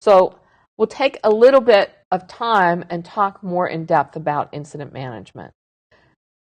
So we'll take a little bit of time and talk more in depth about incident management.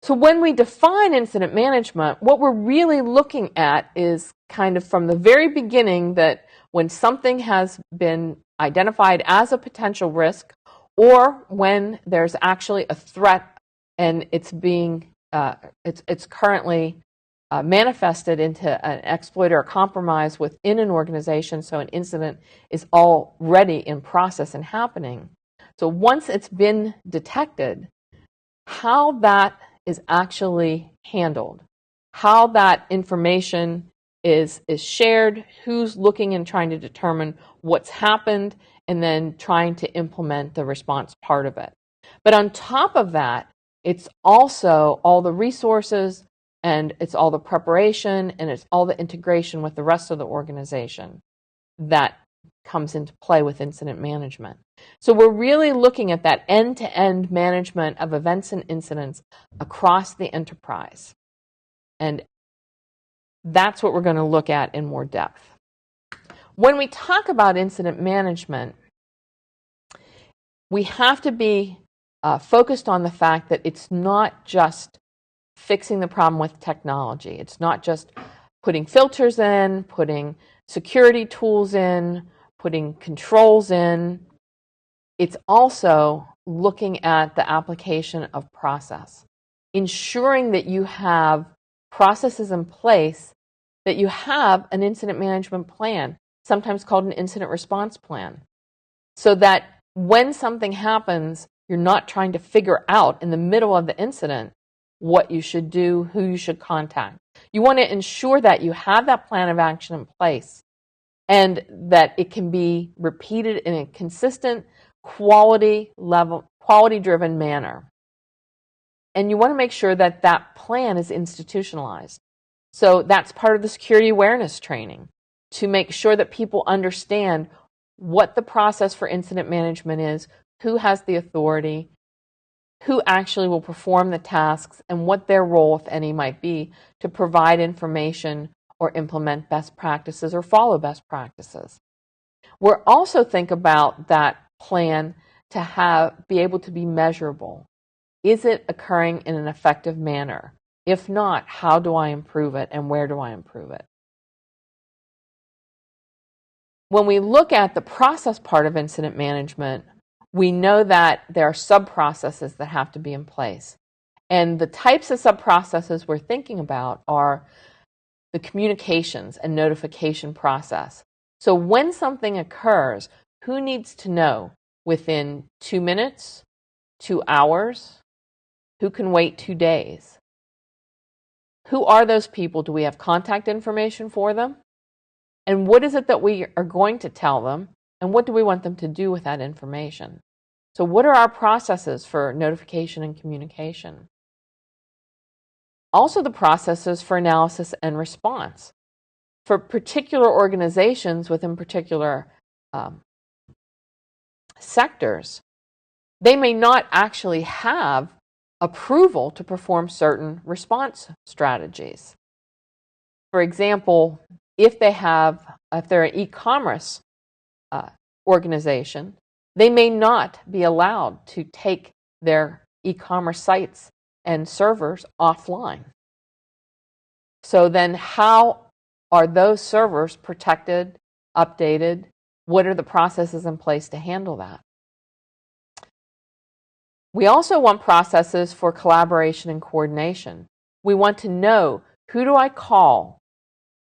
So when we define incident management, what we're really looking at is kind of from the very beginning, that when something has been identified as a potential risk, or when there's actually a threat and it's being it's currently manifested into an exploit or a compromise within an organization, so an incident is already in process and happening. So once it's been detected, how that is actually handled, how that information is shared, who's looking and trying to determine what's happened, and then trying to implement the response part of it. But on top of that, it's also all the resources, and it's all the preparation, and it's all the integration with the rest of the organization that comes into play with incident management. So we're really looking at that end-to-end management of events and incidents across the enterprise. And that's what we're going to look at in more depth. When we talk about incident management, we have to be focused on the fact that it's not just fixing the problem with technology. It's not just putting filters in, putting security tools in, putting controls in. It's also looking at the application of process, ensuring that you have processes in place, that you have an incident management plan, sometimes called an incident response plan, so that when something happens, you're not trying to figure out in the middle of the incident what you should do, who you should contact. You want to ensure that you have that plan of action in place and that it can be repeated in a consistent, quality-driven manner. And you want to make sure that that plan is institutionalized. So that's part of the security awareness training, to make sure that people understand what the process for incident management is, who has the authority, who actually will perform the tasks, and what their role, if any, might be to provide information or implement best practices or follow best practices. We'll also think about that plan to be able to be measurable. Is it occurring in an effective manner? If not, how do I improve it, and where do I improve it? When we look at the process part of incident management, we know that there are sub-processes that have to be in place. And the types of sub-processes we're thinking about are the communications and notification process. So when something occurs, who needs to know within 2 minutes, 2 hours? Who can wait 2 days? Who are those people? Do we have contact information for them? And what is it that we are going to tell them? And what do we want them to do with that information? So what are our processes for notification and communication? Also the processes for analysis and response. For particular organizations within particular sectors, they may not actually have approval to perform certain response strategies. For example, if they're an e-commerce organization, they may not be allowed to take their e-commerce sites and servers offline. So then how are those servers protected, updated? What are the processes in place to handle that? We also want processes for collaboration and coordination. We want to know, who do I call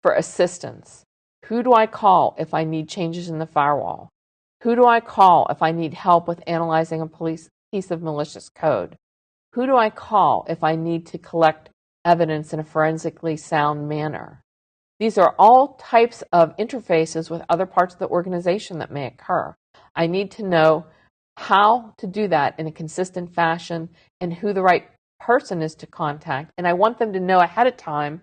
for assistance? Who do I call if I need changes in the firewall? Who do I call if I need help with analyzing a piece of malicious code? Who do I call if I need to collect evidence in a forensically sound manner? These are all types of interfaces with other parts of the organization that may occur. I need to know how to do that in a consistent fashion and who the right person is to contact. And I want them to know ahead of time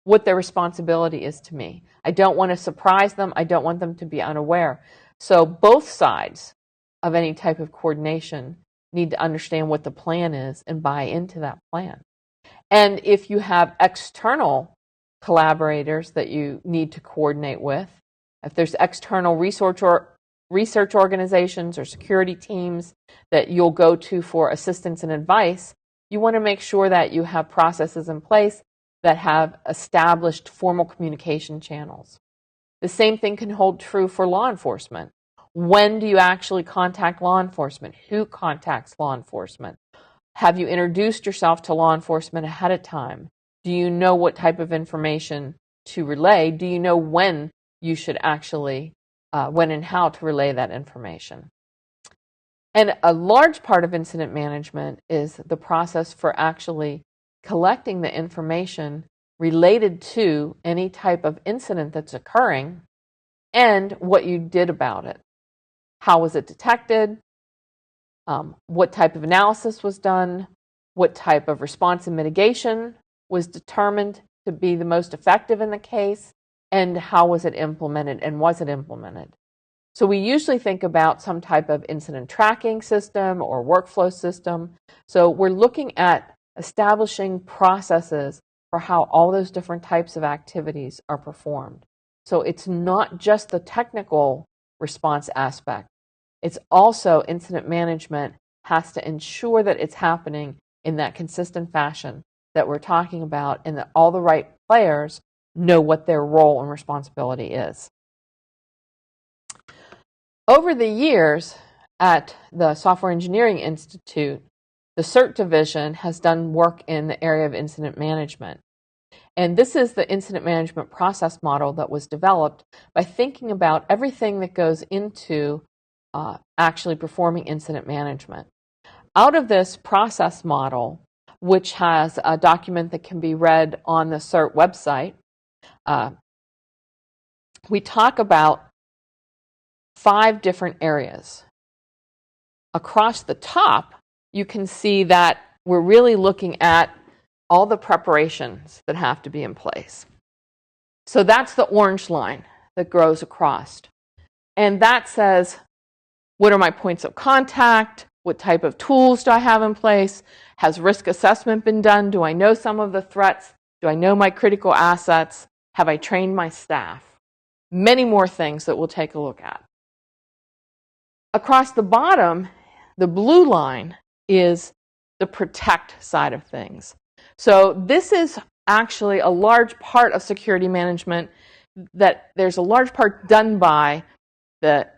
what their responsibility is to me. I don't want to surprise them. I don't want them to be unaware. So both sides of any type of coordination need to understand what the plan is and buy into that plan. And if you have external collaborators that you need to coordinate with, if there's external research organizations or security teams that you'll go to for assistance and advice, you want to make sure that you have processes in place that have established formal communication channels. The same thing can hold true for law enforcement. When do you actually contact law enforcement? Who contacts law enforcement? Have you introduced yourself to law enforcement ahead of time? Do you know what type of information to relay? Do you know when you should actually, when and how to relay that information? And a large part of incident management is the process for actually collecting the information related to any type of incident that's occurring and what you did about it. How was it detected? What type of analysis was done? What type of response and mitigation was determined to be the most effective in the case? And how was it implemented, and was it implemented? So we usually think about some type of incident tracking system or workflow system. So we're looking at establishing processes for how all those different types of activities are performed. So it's not just the technical response aspect. It's also incident management has to ensure that it's happening in that consistent fashion that we're talking about, and that all the right players know what their role and responsibility is. Over the years at the Software Engineering Institute, the CERT division has done work in the area of incident management. And this is the incident management process model that was developed by thinking about everything that goes into actually performing incident management. Out of this process model, which has a document that can be read on the CERT website, we talk about 5 different areas. Across the top, you can see that we're really looking at all the preparations that have to be in place. So that's the orange line that goes across. And that says, what are my points of contact? What type of tools do I have in place? Has risk assessment been done? Do I know some of the threats? Do I know my critical assets? Have I trained my staff? Many more things that we'll take a look at. Across the bottom, the blue line is the protect side of things. So this is actually a large part of security management, that there's a large part done by the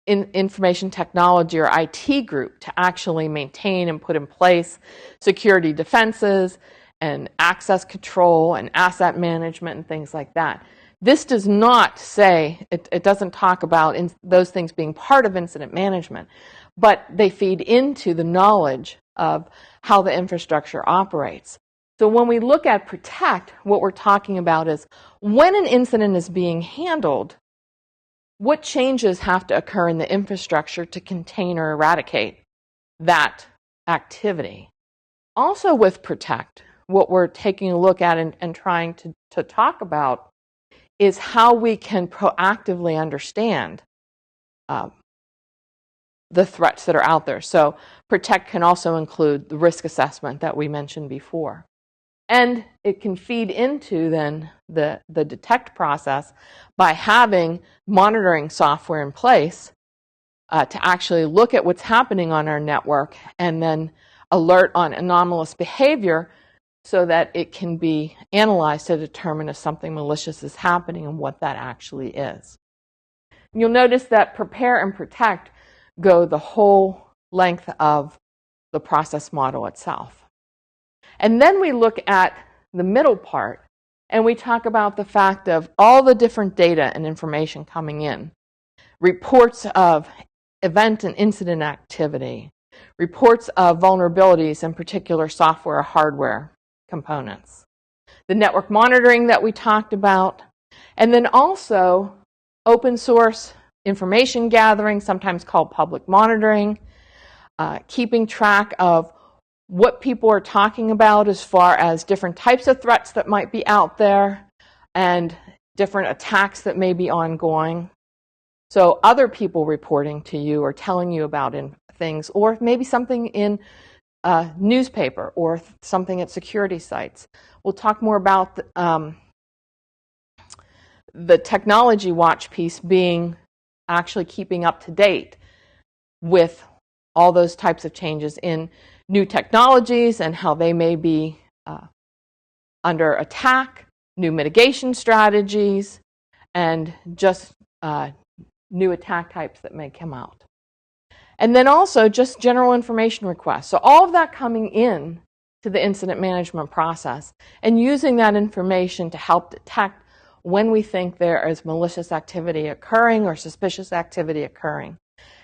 information technology or IT group to actually maintain and put in place security defenses and access control and asset management and things like that. This does not say, it doesn't talk about those things being part of incident management, but they feed into the knowledge of how the infrastructure operates. So when we look at protect, what we're talking about is when an incident is being handled, what changes have to occur in the infrastructure to contain or eradicate that activity. Also with protect, what we're taking a look at and trying to talk about is how we can proactively understand the threats that are out there. So protect can also include the risk assessment that we mentioned before. And it can feed into then the detect process by having monitoring software in place to actually look at what's happening on our network and then alert on anomalous behavior so that it can be analyzed to determine if something malicious is happening and what that actually is. You'll notice that prepare and protect go the whole length of the process model itself. And then we look at the middle part and we talk about the fact of all the different data and information coming in. Reports of event and incident activity, reports of vulnerabilities in particular software or hardware components, the network monitoring that we talked about, and then also open source information gathering, sometimes called public monitoring, keeping track of what people are talking about as far as different types of threats that might be out there and different attacks that may be ongoing. So other people reporting to you or telling you about things, or maybe something in a newspaper or something at security sites. We'll talk more about the technology watch piece being actually keeping up to date with all those types of changes in new technologies and how they may be under attack, new mitigation strategies, and just new attack types that may come out. And then also just general information requests. So all of that coming in to the incident management process and using that information to help detect when we think there is malicious activity occurring or suspicious activity occurring.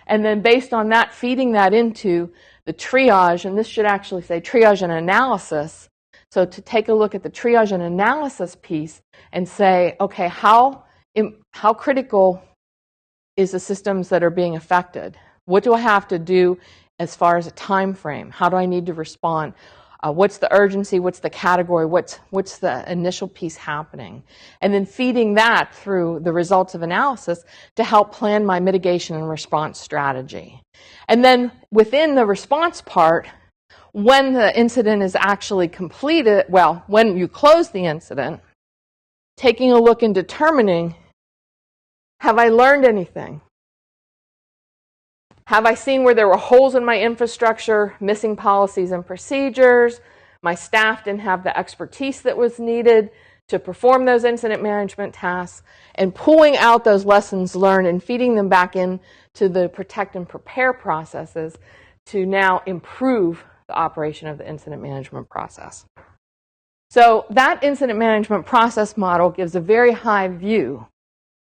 And then based on that, feeding that into the triage, and this should actually say triage and analysis. So to take a look at the triage and analysis piece and say, okay, how critical is the systems that are being affected? What do I have to do as far as a time frame? How do I need to respond? What's the urgency? What's the category? What's the initial piece happening? And then feeding that through the results of analysis to help plan my mitigation and response strategy. And then within the response part, when the incident is actually completed, well, when you close the incident, taking a look and determining, have I learned anything? Have I seen where there were holes in my infrastructure, missing policies and procedures? My staff didn't have the expertise that was needed to perform those incident management tasks, and pulling out those lessons learned and feeding them back into the protect and prepare processes to now improve the operation of the incident management process. So that incident management process model gives a very high view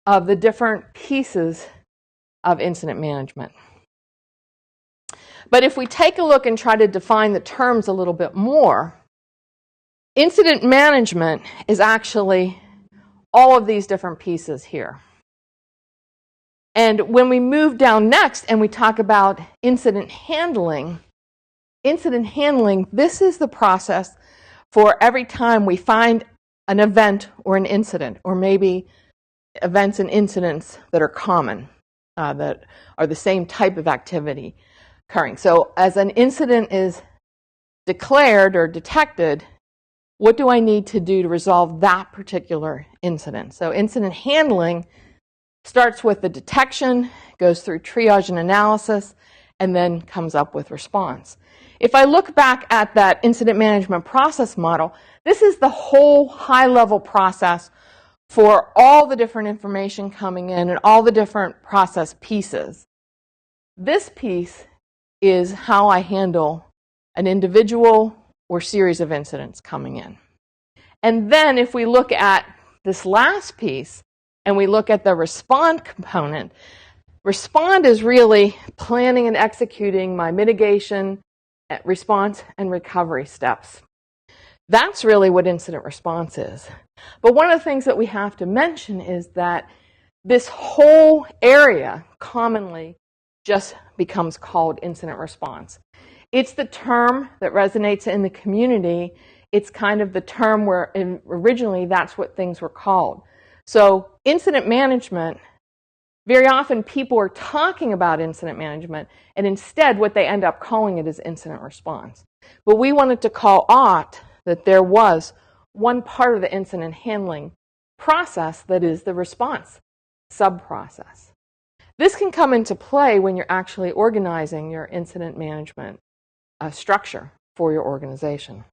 of the different pieces of incident management. But if we take a look and try to define the terms a little bit more, incident management is actually all of these different pieces here. And when we move down next and we talk about incident handling, this is the process for every time we find an event or an incident, or maybe events and incidents that are common, that are the same type of activity occurring. So as an incident is declared or detected, what do I need to do to resolve that particular incident? So incident handling starts with the detection, goes through triage and analysis, and then comes up with response. If I look back at that incident management process model, this is the whole high-level process for all the different information coming in and all the different process pieces. This piece is how I handle an individual or series of incidents coming in. And then if we look at this last piece and we look at the respond component, respond is really planning and executing my mitigation, response, and recovery steps. That's really what incident response is. But one of the things that we have to mention is that this whole area commonly just becomes called incident response. It's the term that resonates in the community. It's kind of the term where originally that's what things were called. So incident management, very often people are talking about incident management, and instead what they end up calling it is incident response. But we wanted to call out that there was one part of the incident handling process that is the response sub-process. This can come into play when you're actually organizing your incident management structure for your organization.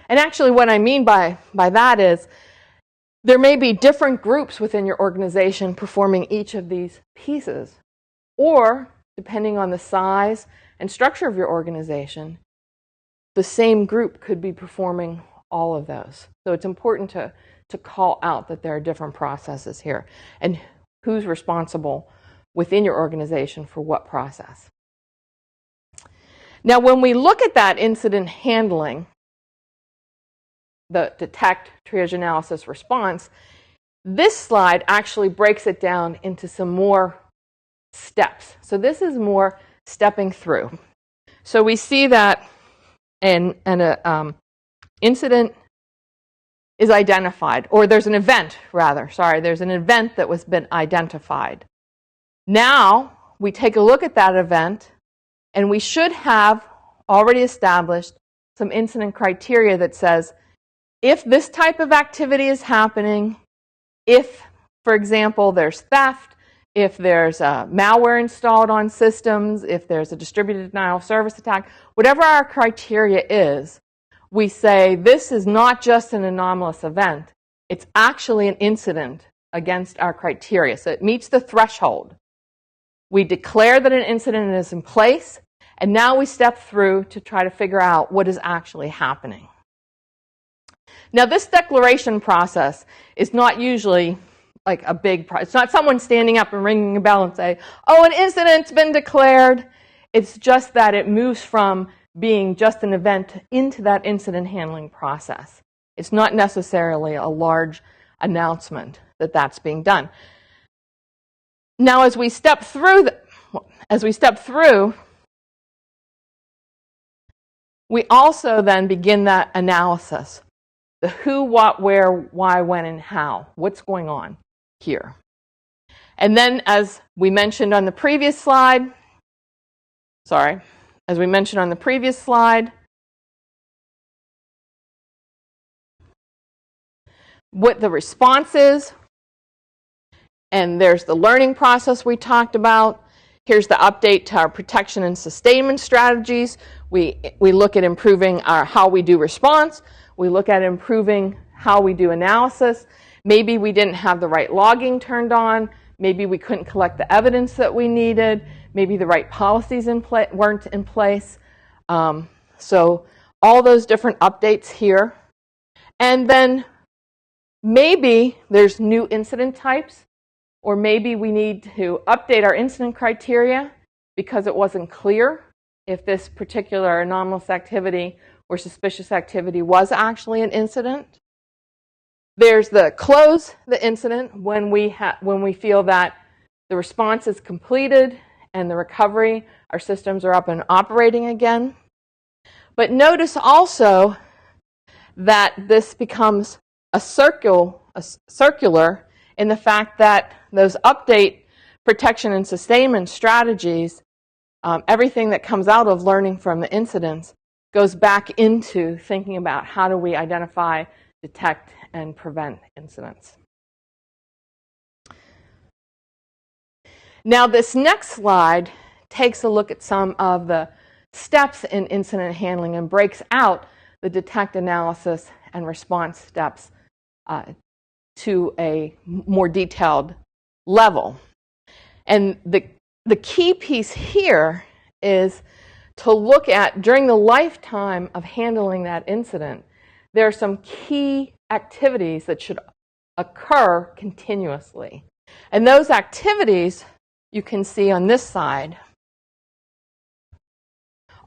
And actually what I mean by that is there may be different groups within your organization performing each of these pieces, or depending on the size and structure of your organization, the same group could be performing all of those. So it's important to call out that there are different processes here and who's responsible within your organization for what process. Now, when we look at that incident handling, the detect, triage, analysis, response, this slide actually breaks it down into some more steps. So this is more stepping through. So we see that an incident is identified, or there's an event, rather. Sorry, there's an event that was been identified. Now, we take a look at that event, and we should have already established some incident criteria that says, if this type of activity is happening if, for example, there's theft, if there's malware installed on systems, if there's a distributed denial of service attack, whatever our criteria is, we say this is not just an anomalous event, it's actually an incident against our criteria. So it meets the threshold. We declare that an incident is in place, and now we step through to try to figure out what is actually happening. Now, this declaration process is not usually like a big process. It's not someone standing up and ringing a bell and say, oh, an incident's been declared. It's just that it moves from being just an event into that incident handling process. It's not necessarily a large announcement that that's being done. Now, as we step through, we also then begin that analysis. The who, what, where, why, when, and how. What's going on here? And then, as we mentioned on the previous slide, what the response is, and there's the learning process we talked about. Here's the update to our protection and sustainment strategies. We look at improving how we do response. We look at improving how we do analysis. Maybe we didn't have the right logging turned on. Maybe we couldn't collect the evidence that we needed. Maybe the right policies weren't in place. So all those different updates here. And then maybe there's new incident types, or maybe we need to update our incident criteria because it wasn't clear if this particular anomalous activity or suspicious activity was actually an incident. There's the close the incident when we feel that the response is completed and the recovery, our systems are up and operating again. But notice also that this becomes a circular in the fact that those update, protection, and sustainment strategies, everything that comes out of learning from the incidents goes back into thinking about how do we identify, detect, and prevent incidents. Now, this next slide takes a look at some of the steps in incident handling and breaks out the detect, analysis, and response steps to a more detailed level. And the key piece here is to look at, during the lifetime of handling that incident, there are some key activities that should occur continuously. And those activities, you can see on this side,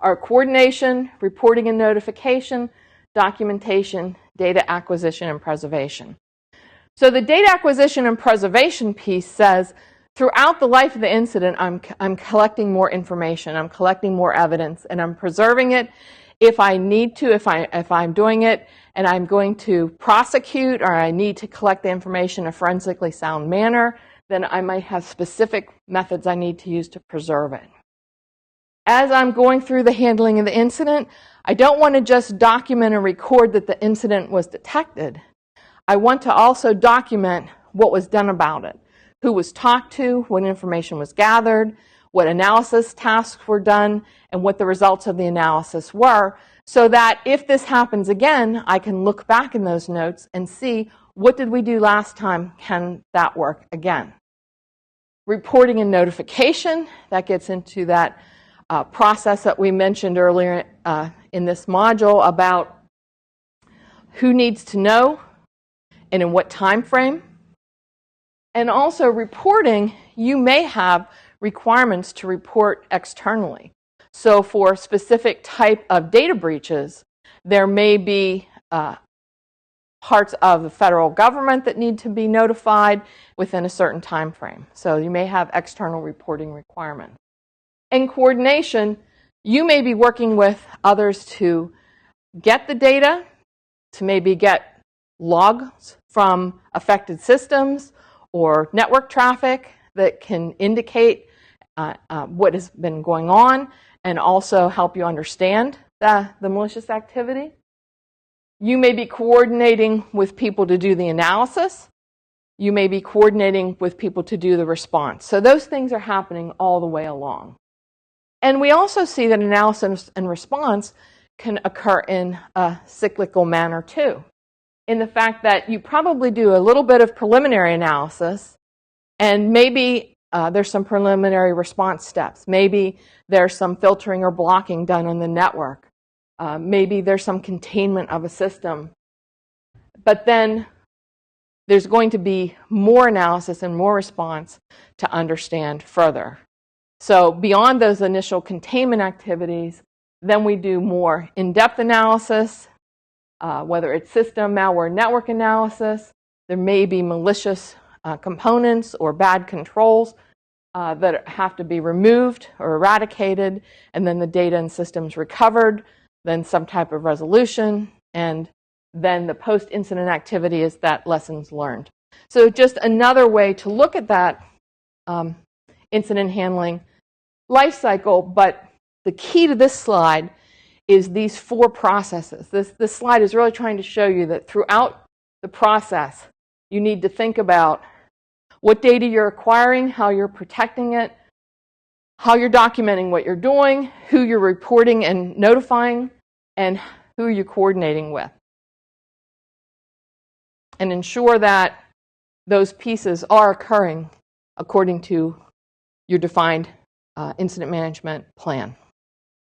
are coordination, reporting and notification, documentation, data acquisition, and preservation. So the data acquisition and preservation piece says, throughout the life of the incident, I'm collecting more information, I'm collecting more evidence, and I'm preserving it if I need to, if I'm doing it, and I'm going to prosecute, or I need to collect the information in a forensically sound manner, then I might have specific methods I need to use to preserve it. As I'm going through the handling of the incident, I don't want to just document and record that the incident was detected. I want to also document what was done about it, who was talked to, what information was gathered, what analysis tasks were done, and what the results of the analysis were, so that if this happens again, I can look back in those notes and see what did we do last time, can that work again. Reporting and notification, that gets into that process that we mentioned earlier in this module about who needs to know and in what time frame. And also reporting, you may have requirements to report externally. So for specific type of data breaches, there may be parts of the federal government that need to be notified within a certain time frame. So you may have external reporting requirements. And coordination, you may be working with others to get the data, to maybe get logs from affected systems or network traffic that can indicate what has been going on and also help you understand the malicious activity. You may be coordinating with people to do the analysis. You may be coordinating with people to do the response. So those things are happening all the way along. And we also see that analysis and response can occur in a cyclical manner too, in the fact that you probably do a little bit of preliminary analysis, and maybe there's some preliminary response steps. Maybe there's some filtering or blocking done on the network. Maybe there's some containment of a system. But then there's going to be more analysis and more response to understand further. So beyond those initial containment activities, then we do more in-depth analysis, whether it's system, malware, network analysis. There may be malicious components or bad controls that have to be removed or eradicated, and then the data and systems recovered, then some type of resolution, and then the post-incident activity is that lessons learned. So just another way to look at that incident handling life cycle, but the key to this slide is these 4 processes. This slide is really trying to show you that throughout the process, you need to think about what data you're acquiring, how you're protecting it, how you're documenting what you're doing, who you're reporting and notifying, and who you're coordinating with. And ensure that those pieces are occurring according to your defined incident management plan.